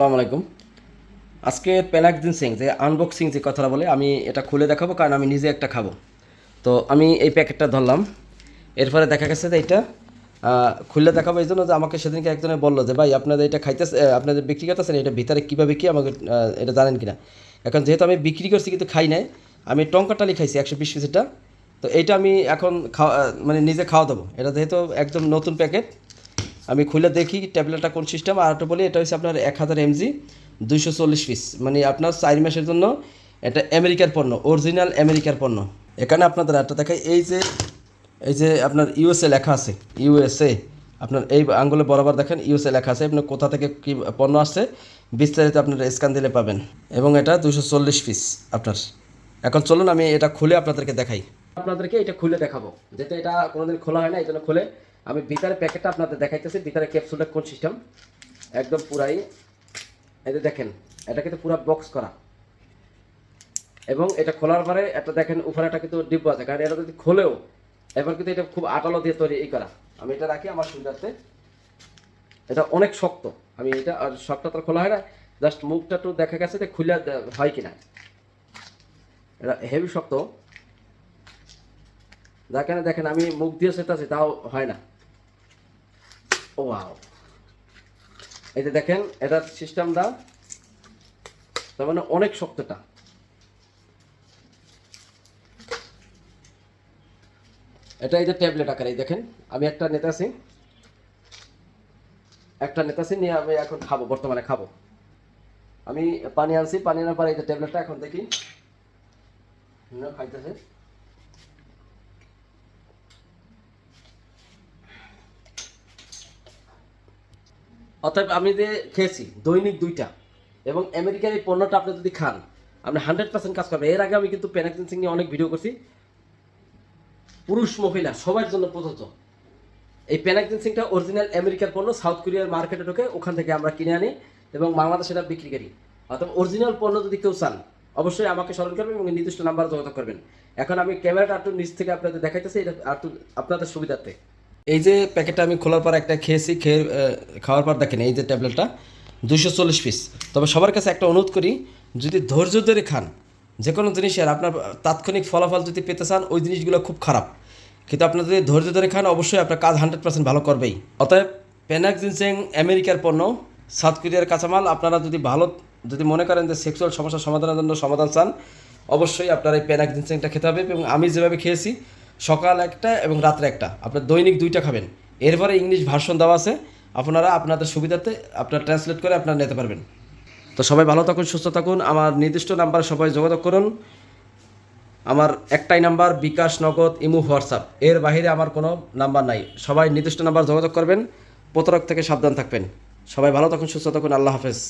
আসসালামু আলাইকুম। আজকে প্যানাক্সিন যে আনবক্সিং যে কথাটা বলে আমি এটা খুলে দেখাবো, কারণ আমি নিজে একটা খাবো। তো আমি এই প্যাকেটটা ধরলাম, এরপরে দেখা গেছে যে এটা খুলে দেখাবো এই জন্য যে আমাকে সেদিনকে একজনে বললো যে ভাই আপনাদের এটা খাইতেছে, আপনাদের বিক্রি করতেছেন, এটা ভিতরে কীভাবে কী আমাকে এটা জানেন কিনা। এখন যেহেতু আমি বিক্রি করছি কিন্তু খাই নাই, আমি টঙ্কাটালি খাইছি 120 পিসেরটা। তো এইটা আমি এখন খাওয়া মানে নিজে খাওয়া দেবো। এটা যেহেতু একদম নতুন প্যাকেট, আমি খুলে দেখি ট্যাবলেটটা কোন সিস্টেম। আর একটা বলি, এটা হচ্ছে আপনার 1000 mg 240 পিস, মানে আপনার 4 মাসের জন্য। এটা আমেরিকার পণ্য, অরিজিনাল আমেরিকার পণ্য। এখানে আপনাদের একটা দেখায়, এই যে আপনার ইউএসএ লেখা আছে, ইউএসএ। আপনার এই আঙ্গুলে বরাবর দেখেন ইউএসএ লেখা আছে, আপনার কোথা থেকে কী পণ্য আসছে বিস্তারিত আপনার স্ক্যান দিলে পাবেন। এবং এটা 240 পিস আপনার। এখন চলুন আমি এটা খুলে আপনাদেরকে দেখাই। আপনাদেরকে এটা খুলে দেখাবো, যেটা এটা কোনোদিন খোলা হয় না, এই জন্য খুলে আমি ভিতরে প্যাকেটটা আপনাদের দেখাইতেছি। ভিতরে ক্যাপসুলটা কোন সিস্টেম, একদম পুরাই এই যে দেখেন, এটা কিন্তু পুরো বক্স করা। এবং এটা খোলার পরে এটা দেখেন উপরে একটা কিন্তু ডিব্বা আছে, কারণ এটা যদি খোলেও এবার কিন্তু এটা খুব আটালো দিয়ে তৈরি এই করা। আমি এটা রাখি আমার সুবিধার্থে। এটা অনেক শক্ত, আমি এটা আর শক্তটা তো খোলা হয় না, জাস্ট মুখটা একটু দেখা গেছে যে খুলে হয় কিনা। এটা হেভি শক্ত, যার কারণে দেখেন আমি মুখ দিয়ে সেটাছি তাও হয় না। ও ওয়াও, এই যে দেখেন এটার সিস্টেমটা তার মানে অনেক শক্তটা। এটা এই যে ট্যাবলেট আকারে, এই দেখেন আমি একটা নেতাছি নিয়ে আমি এখন খাবো, বর্তমানে খাবো। আমি পানি আনছি, পানি আনার পরে এই যে ট্যাবলেটটা এখন দেখি খাইতেছে। অতএব আমি যে খেয়েছি দৈনিক 2টা, এবং আমেরিকার এই পণ্যটা আপনি যদি খান আপনি 100% কাজ করবে। এর আগে আমি কিন্তু প্যানাক্সিন নিয়ে অনেক ভিডিও করছি, পুরুষ মহিলা সবার জন্য প্রযোজ্য। এই প্যানাক্সিনটা অরিজিনাল আমেরিকার পণ্য, সাউথ কোরিয়ার মার্কেটে ঢোকে, ওখান থেকে আমরা কিনে আনি এবং বাংলাদেশে এটা বিক্রি করি। অর্থাৎ অরিজিনাল পণ্য যদি কেউ চান অবশ্যই আমাকে স্মরণ করবেন এবং নির্দিষ্ট নাম্বারে যোগাযোগ করবেন। এখন আমি ক্যামেরাটা একটু নিচ থেকে আপনাদের দেখাইতেছি, এটা একটু আপনাদের সুবিধার্থে। এই যে প্যাকেটটা আমি খোলার পর একটা খেয়েছি, খাওয়ার পর দেখেন এই যে ট্যাবলেটটা 240 পিস। তবে সবার কাছে একটা অনুরোধ করি, যদি ধৈর্য ধরে খান যে কোনো জিনিসের আপনার তাৎক্ষণিক ফলাফল যদি পেতে চান, ওই জিনিসগুলো খুব খারাপ। কিন্তু আপনার যদি ধৈর্য ধরে খান অবশ্যই আপনার কাজ 100% ভালো করবেই। অতএব প্যানাক্সিন আমেরিকার পণ্য, সাউথ কোরিয়ার কাঁচামাল। আপনারা যদি মনে করেন যে সেক্সুয়াল সমস্যার সমাধানের জন্য সমাধান চান, অবশ্যই আপনার এই প্যানাক্সিনটা খেতে হবে। এবং আমি যেভাবে খেয়েছি, সকাল একটা এবং রাত্রে একটা, আপনার দৈনিক 2টা খাবেন। এরপরে ইংলিশ ভার্সন দেওয়া আছে, আপনারা আপনাদের সুবিধাতে আপনার ট্রান্সলেট করে আপনারা নিতে পারবেন। তো সবাই ভালো থাকুন, সুস্থ থাকুন। আমার নির্দিষ্ট নাম্বারে সবাই যোগাযোগ করুন। আমার একটাই নাম্বার, বিকাশ, নগদ, ইমো, হোয়াটসঅ্যাপ। এর বাইরে আমার কোনো নাম্বার নাই। সবাই নির্দিষ্ট নাম্বার যোগাযোগ করবেন। প্রতারক থেকে সাবধান থাকবেন। সবাই ভালো থাকুন, সুস্থ থাকুন। আল্লাহ হাফেজ।